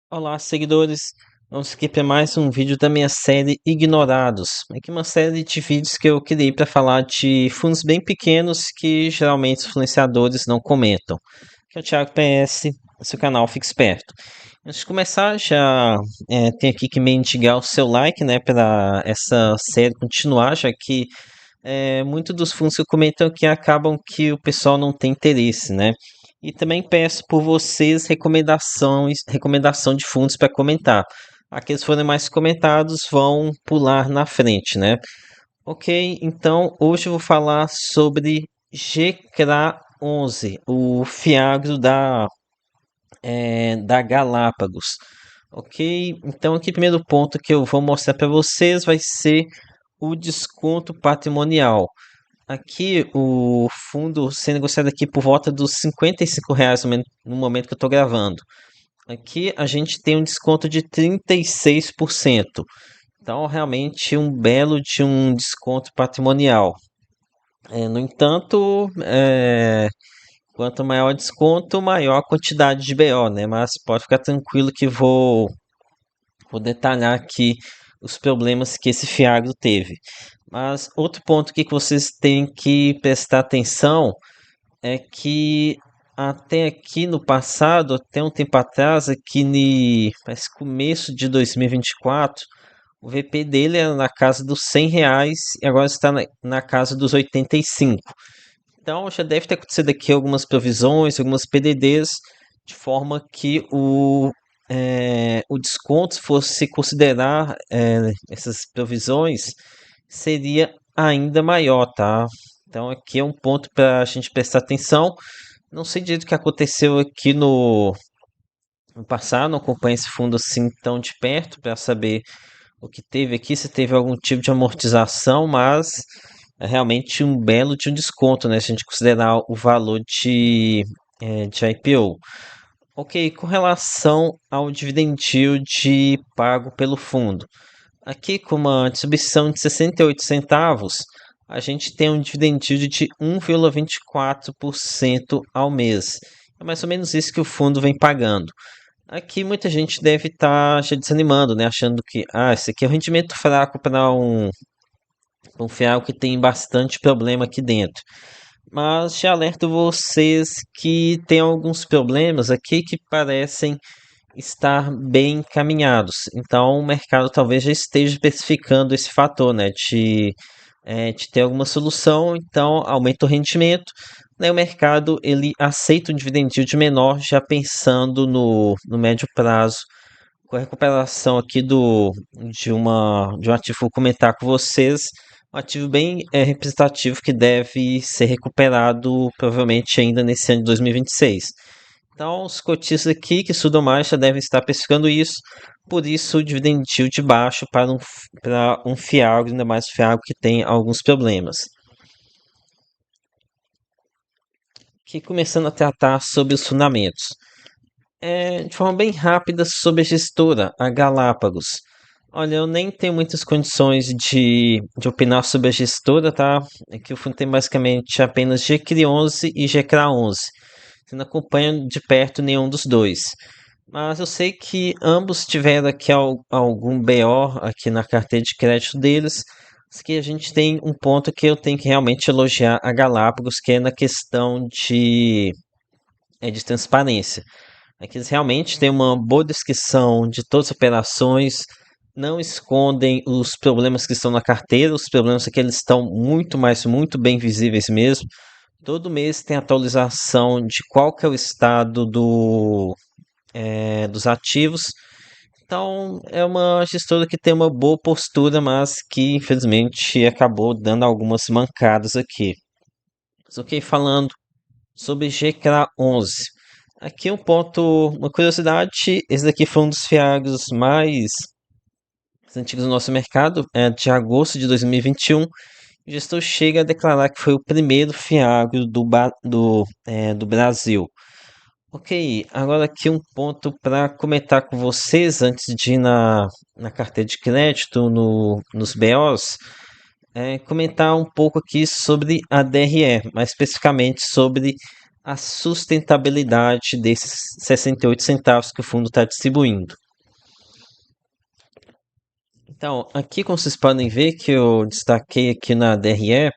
Olá, seguidores. Vamos aqui para mais um vídeo da minha série Ignorados. Aqui uma série de vídeos que eu criei para falar de fundos bem pequenos que geralmente os influenciadores não comentam. Aqui é o Thiago PS, seu canal Fique Esperto. Antes de começar, já tenho aqui que mendigar o seu like, né, para essa série continuar, já que muito dos fundos que eu comento aqui acabam que o pessoal não tem interesse, né? E também peço por vocês recomendação de fundos para comentar. Aqueles que forem mais comentados vão pular na frente, né? Ok, então hoje eu vou falar sobre GCRA11, o Fiagro da Galápagos. Ok, então aqui o primeiro ponto que eu vou mostrar para vocês vai ser o desconto patrimonial. Aqui o fundo sendo negociado aqui por volta dos R$ 55 no momento que eu estou gravando. Aqui a gente tem um desconto de 36%. Então, realmente um belo de um desconto patrimonial. No entanto, quanto maior o desconto, maior a quantidade de BO, né? Mas pode ficar tranquilo que vou detalhar aqui os problemas que esse Fiagro teve. Mas outro ponto que vocês têm que prestar atenção é que até aqui no passado, até um tempo atrás, aqui no parece começo de 2024, o VP dele era na casa dos R$ 100 e agora está na casa dos 85. Então já deve ter acontecido aqui algumas provisões, algumas PDDs, de forma que o desconto, se fosse considerar essas provisões, seria ainda maior, tá? Então aqui é um ponto para a gente prestar atenção. Não sei direito o que aconteceu aqui no passado, não acompanho esse fundo assim tão de perto para saber o que teve aqui, se teve algum tipo de amortização, mas é realmente um belo de um desconto, né? Se a gente considerar o valor de IPO. Ok, com relação ao dividend yield pago pelo fundo. Aqui, com uma distribuição de 68 centavos, a gente tem um dividend yield de 1,24% ao mês. É mais ou menos isso que o fundo vem pagando. Aqui muita gente deve estar já desanimando, né? Achando que esse aqui é um rendimento fraco para um fiel que tem bastante problema aqui dentro. Mas já alerto vocês que tem alguns problemas aqui que parecem estar bem encaminhados. Então o mercado talvez já esteja especificando esse fator, né? De ter alguma solução, então aumenta o rendimento. Né, o mercado ele aceita um dividend yield menor, já pensando no médio prazo, com a recuperação aqui de um ativo que eu vou comentar com vocês, um ativo bem representativo que deve ser recuperado provavelmente ainda nesse ano de 2026. Então, os cotistas aqui que estudam mais já devem estar pescando isso, por isso o dividend yield baixo para um fiagro, ainda mais fiagro que tem alguns problemas. Aqui começando a tratar sobre os fundamentos. De forma bem rápida sobre a gestora, a Galápagos. Olha, eu nem tenho muitas condições de opinar sobre a gestora, tá? Aqui o fundo tem basicamente apenas GCRI11 e GCRA11. Você não acompanha de perto nenhum dos dois. Mas eu sei que ambos tiveram aqui algum BO aqui na carteira de crédito deles. Mas que a gente tem um ponto que eu tenho que realmente elogiar a Galápagos, que é na questão de transparência. É que eles realmente têm uma boa descrição de todas as operações, não escondem os problemas que estão na carteira, os problemas é que eles estão muito, mais muito bem visíveis mesmo. Todo mês tem atualização de qual que é o estado dos ativos. Então, é uma gestora que tem uma boa postura, mas que infelizmente acabou dando algumas mancadas aqui. Mas ok, falando sobre GCRA11. Aqui um ponto, uma curiosidade, esse daqui foi um dos fiagros mais antigos do nosso mercado, é de agosto de 2021. O gestor chega a declarar que foi o primeiro fiagro do Brasil. Ok, agora aqui um ponto para comentar com vocês antes de ir na carteira de crédito, nos BOs, comentar um pouco aqui sobre a DRE, mais especificamente sobre a sustentabilidade desses 68 centavos que o fundo está distribuindo. Então, aqui como vocês podem ver que eu destaquei aqui na DRE,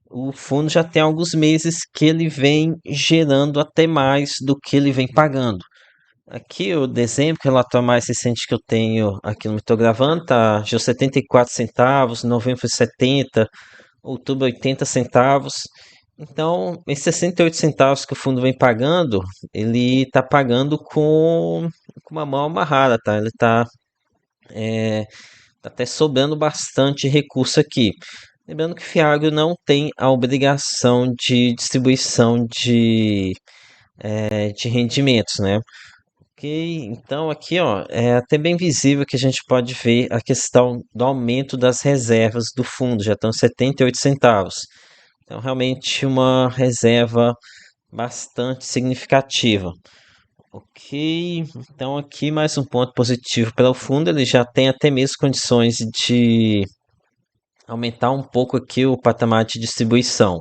o fundo já tem alguns meses que ele vem gerando até mais do que ele vem pagando. Aqui o dezembro, que é o relatório mais recente que eu tenho aqui no estou gravando, tá já 74 centavos, novembro foi 70, outubro 80 centavos. Então, esses 68 centavos que o fundo vem pagando, ele está pagando com uma mão amarrada, tá? Ele está até sobrando bastante recurso aqui. Lembrando que o Fiagro não tem a obrigação de distribuição de rendimentos, né? Ok, então aqui ó, é até bem visível que a gente pode ver a questão do aumento das reservas do fundo, já estão 78 centavos. Então, realmente uma reserva bastante significativa. Ok, então aqui mais um ponto positivo para o fundo, ele já tem até mesmo condições de aumentar um pouco aqui o patamar de distribuição.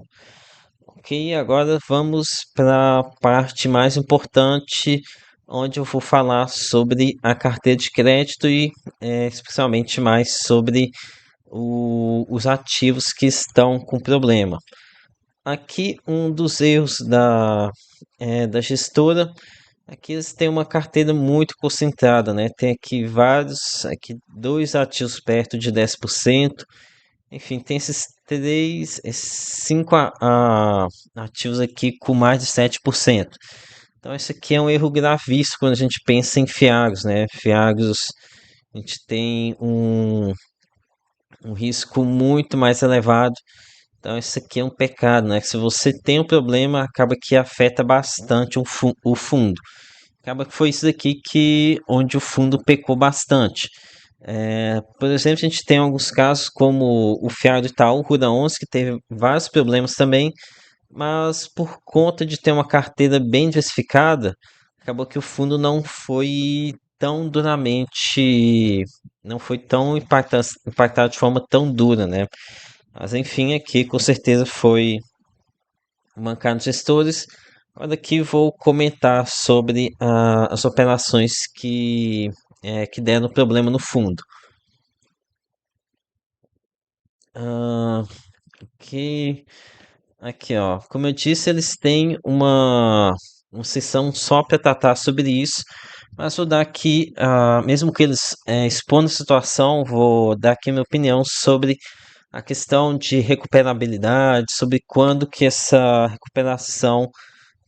Ok, agora vamos para a parte mais importante, onde eu vou falar sobre a carteira de crédito e especialmente mais sobre os ativos que estão com problema. Aqui um dos erros da gestora, aqui eles têm uma carteira muito concentrada, né? Tem aqui aqui dois ativos perto de 10%. Enfim, tem esses cinco ativos aqui com mais de 7%. Então, esse aqui é um erro gravíssimo quando a gente pensa em Fiagros, né? Fiagros, a gente tem um risco muito mais elevado. Então, isso aqui é um pecado, né? Se você tem um problema, acaba que afeta bastante o fundo. Acaba que foi isso aqui onde o fundo pecou bastante. Por exemplo, a gente tem alguns casos como o Fiado Itaú, o Ruda 11, que teve vários problemas também, mas por conta de ter uma carteira bem diversificada, acabou que o fundo não foi tão duramente, não foi tão impactado de forma tão dura, né? Mas enfim, aqui com certeza foi mancar nos gestores. Agora aqui vou comentar sobre as operações que deram problema no fundo. Ah, aqui, aqui, ó. Como eu disse, eles têm uma sessão só para tratar sobre isso. Mas vou dar aqui, mesmo que eles expondo a situação, vou dar aqui minha opinião sobre a questão de recuperabilidade, sobre quando que essa recuperação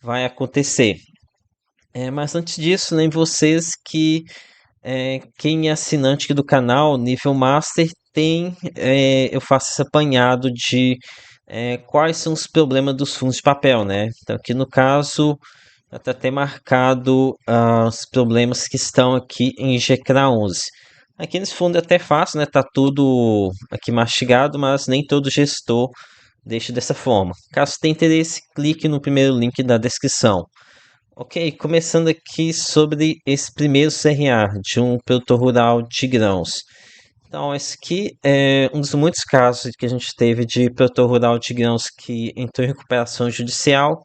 vai acontecer. Mas antes disso, lembre vocês que quem é assinante aqui do canal, nível Master, eu faço esse apanhado de quais são os problemas dos fundos de papel, né? Então, aqui no caso, está até marcado os problemas que estão aqui em GCRA 11. Aqui nesse fundo é até fácil, né? Tá tudo aqui mastigado, mas nem todo gestor deixa dessa forma. Caso tenha interesse, clique no primeiro link da descrição. Ok, começando aqui sobre esse primeiro CRA de um produtor rural de grãos. Então, esse aqui é um dos muitos casos que a gente teve de produtor rural de grãos que entrou em recuperação judicial.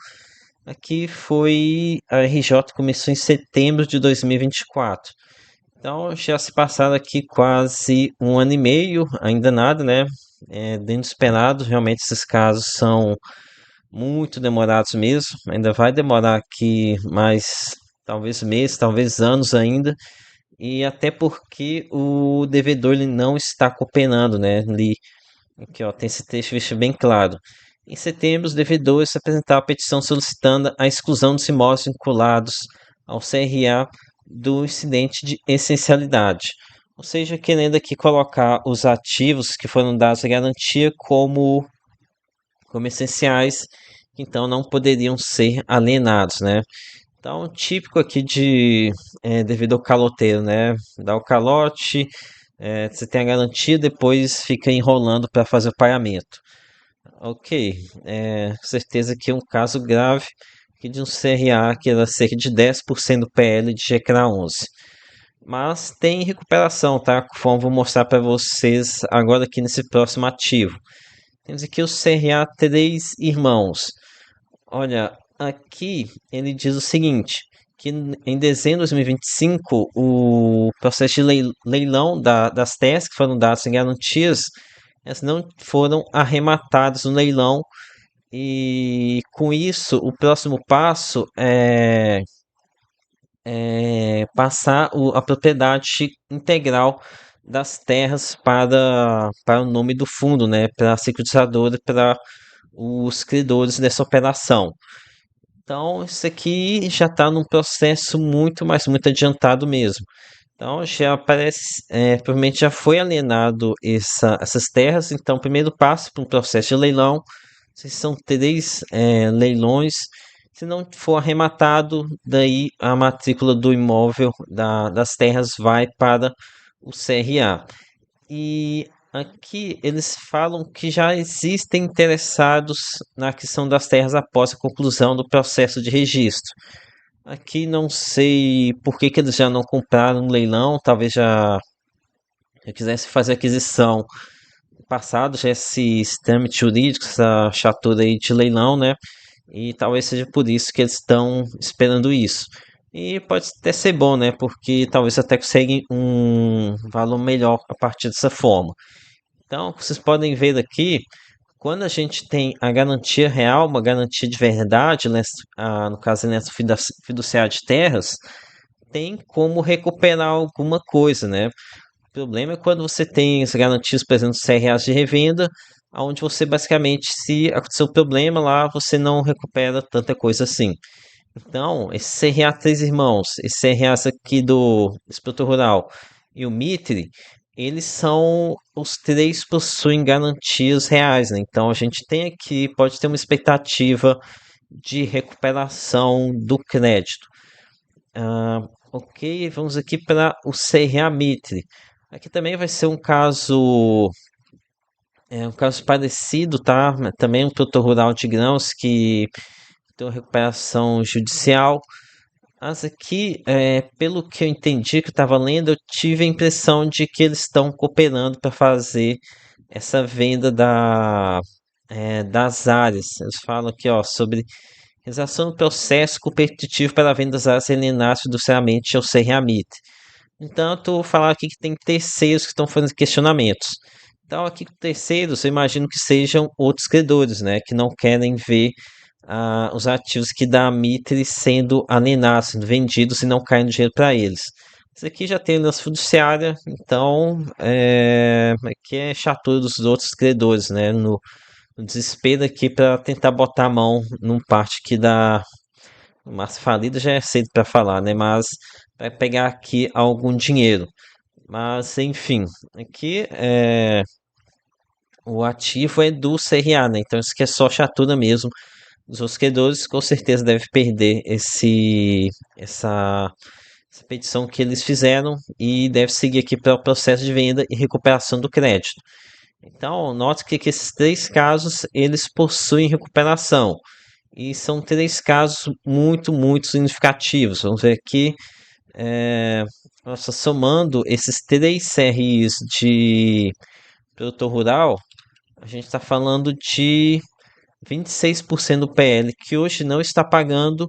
Aqui foi a RJ começou em setembro de 2024. Então, já se passaram aqui quase um ano e meio, ainda nada, né? Dentro do esperado, realmente esses casos são muito demorados mesmo. Ainda vai demorar aqui mais, talvez meses, talvez anos ainda. E até porque o devedor ele não está cooperando, né? Ali, aqui, ó, tem esse texto deixa bem claro. Em setembro, os devedores apresentaram a petição solicitando a exclusão dos imóveis vinculados ao CRA do incidente de essencialidade. Ou seja, querendo aqui colocar os ativos que foram dados à garantia como essenciais, que então não poderiam ser alienados, né? Então, típico aqui de devedor caloteiro, né? Dá o calote, você tem a garantia, depois fica enrolando para fazer o pagamento. Ok, com certeza que é um caso grave aqui de um CRA que era cerca de 10% do PL de GCRA 11. Mas tem recuperação, tá? Conforme vou mostrar para vocês agora aqui nesse próximo ativo. Temos aqui o CRA 3 irmãos. Olha, aqui ele diz o seguinte, que em dezembro de 2025, o processo de leilão das terras que foram dadas em garantias, elas não foram arrematadas no leilão, e com isso o próximo passo é passar a propriedade integral das terras para o nome do fundo, né, para a securitizadora, para os credores dessa operação. Então, isso aqui já está num processo muito, mas muito adiantado mesmo. Então, já parece, provavelmente já foi alienado essas terras. Então, o primeiro passo para um processo de leilão, se são três leilões. Se não for arrematado, daí a matrícula do imóvel das terras vai para o CRA. E aqui eles falam que já existem interessados na aquisição das terras após a conclusão do processo de registro. Aqui não sei por que eles já não compraram um leilão, talvez já quisesse fazer aquisição passado, já esse trâmite jurídico, essa chatura aí de leilão, né? E talvez seja por isso que eles estão esperando isso. E pode até ser bom, né? Porque talvez até conseguem um valor melhor a partir dessa forma. Então, vocês podem ver aqui, quando a gente tem a garantia real, uma garantia de verdade, né, no caso, nessa fiduciária de terras, tem como recuperar alguma coisa, né? O problema é quando você tem as garantias, por exemplo, CRAs de revenda, onde você basicamente, se acontecer um problema lá, você não recupera tanta coisa assim. Então, esse CRA Três Irmãos, esse CRAs aqui do Inspetor Rural e o Mitre, eles são, os três possuem garantias reais, né? Então, a gente tem aqui, pode ter uma expectativa de recuperação do crédito. Ah, ok, vamos aqui para o CRA Mitre. Aqui também vai ser um caso parecido, tá? Também um produtor rural de grãos que tem uma recuperação judicial. Mas aqui, pelo que eu entendi que eu estava lendo, eu tive a impressão de que eles estão cooperando para fazer essa venda das áreas. Eles falam aqui, ó, sobre realização do processo competitivo para a venda das áreas alienadas fiduciariamente ao CRAMIT. Entanto, falar aqui que tem terceiros que estão fazendo questionamentos. Então, aqui terceiros, eu imagino que sejam outros credores, né, que não querem ver os ativos que da Mitre sendo alienados, sendo vendidos e não caindo dinheiro para eles. Isso aqui já tem nas fiduciária, então aqui é chatura dos outros credores, né? No desespero aqui para tentar botar a mão num parte que dá. Mas falida já é cedo para falar, né? Mas vai pegar aqui algum dinheiro. Mas enfim, aqui o ativo é do CRA, né? Então isso aqui é só chatura mesmo. Os rosquedores com certeza devem perder essa petição que eles fizeram e deve seguir aqui para o processo de venda e recuperação do crédito. Então, note que esses três casos eles possuem recuperação e são três casos muito, muito significativos. Vamos ver aqui, nossa, somando esses três CRIs de produtor rural, a gente está falando de 26% do PL que hoje não está pagando,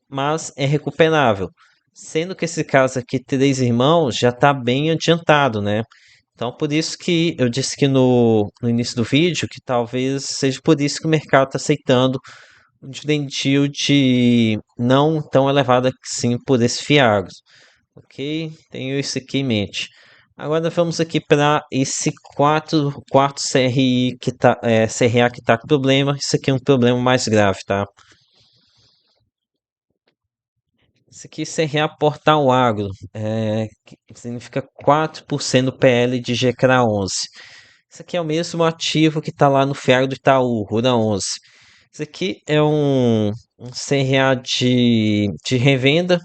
mas é recuperável. Sendo que esse caso aqui, Três Irmãos, já está bem adiantado, né? Então, por isso que eu disse que no início do vídeo, que talvez seja por isso que o mercado está aceitando um dividend yield não tão elevado assim por esse Fiagros. Ok? Tenho isso aqui em mente. Agora vamos aqui para esse quarto CRI que tá, CRA que está com problema. Isso aqui é um problema mais grave, tá? Isso aqui é CRA Portal Agro, que significa 4% do PL de GCRA 11. Isso aqui é o mesmo ativo que está lá no FIAG do Itaú, Rura 11. Isso aqui é um CRA de revenda.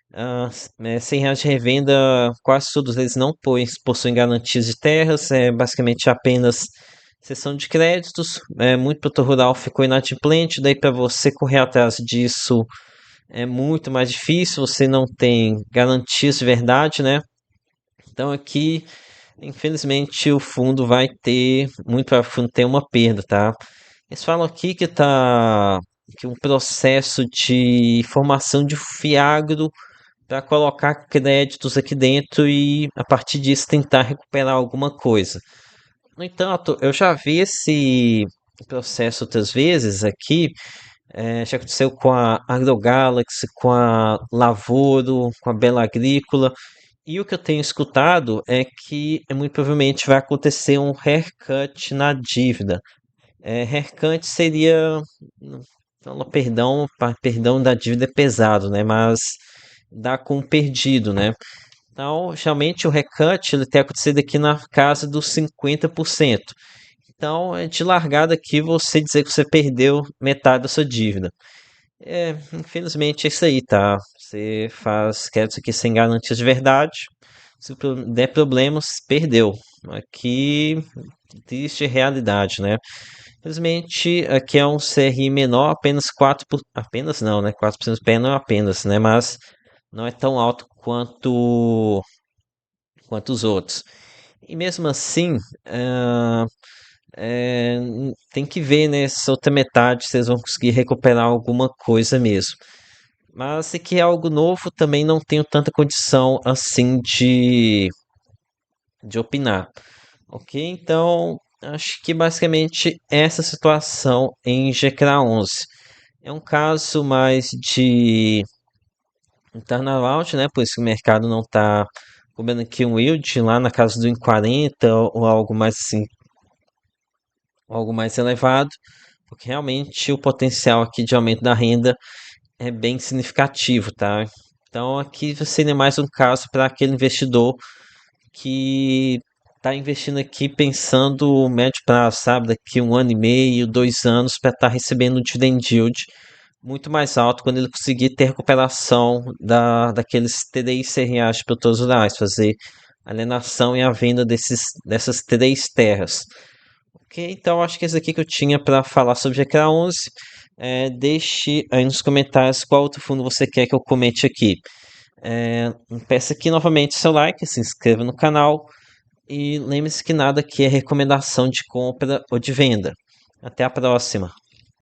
CRA de revenda, quase todos eles não possuem garantias de terras, é basicamente apenas cessão de créditos. Muito produtor rural ficou inadimplente, daí para você correr atrás disso é muito mais difícil, você não tem garantias de verdade, né? Então aqui, infelizmente, o fundo vai ter, muito para o fundo ter uma perda, tá? Eles falam aqui que tá. que um processo de formação de fiagro para colocar créditos aqui dentro e a partir disso tentar recuperar alguma coisa. No entanto, eu já vi esse processo outras vezes aqui, já aconteceu com a AgroGalaxy, com a Lavoro, com a Bela Agrícola, e o que eu tenho escutado é que muito provavelmente vai acontecer um haircut na dívida. Haircut seria, perdão, perdão da dívida é pesado, né? Mas dá com perdido, né? Então, realmente o recut ele tem acontecido aqui na casa dos 50%. Então, é de largada aqui você dizer que você perdeu metade da sua dívida. Infelizmente é isso aí, tá? Você faz créditos aqui sem garantias de verdade. Se der problemas, perdeu. Aqui, triste realidade, né? Infelizmente, aqui é um CRI menor, apenas 4%, apenas não, né? 4% pé não é apenas, né? Mas não é tão alto quanto os outros. E mesmo assim, ah, é, tem que ver, né, essa outra metade, se eles vão conseguir recuperar alguma coisa mesmo. Mas se que é algo novo, também não tenho tanta condição assim de opinar. Ok? Então, acho que basicamente essa situação em GCRA 11. É um caso mais de turnaround, né? Por isso que o mercado não está comendo aqui um yield lá na casa do 1,40 ou algo mais assim, algo mais elevado, porque realmente o potencial aqui de aumento da renda é bem significativo, tá? Então aqui seria mais um caso para aquele investidor que está investindo aqui pensando médio prazo, sabe? Daqui 1 ano e meio, 2 anos, para estar recebendo um dividend yield muito mais alto quando ele conseguir ter recuperação daqueles três reais de produtores rurais, fazer a alienação e a venda dessas três terras. Ok, então acho que esse aqui que eu tinha para falar sobre GCRA 11. Deixe aí nos comentários qual outro fundo você quer que eu comente aqui. Peço aqui novamente seu like, se inscreva no canal e lembre-se que nada aqui é recomendação de compra ou de venda. Até a próxima.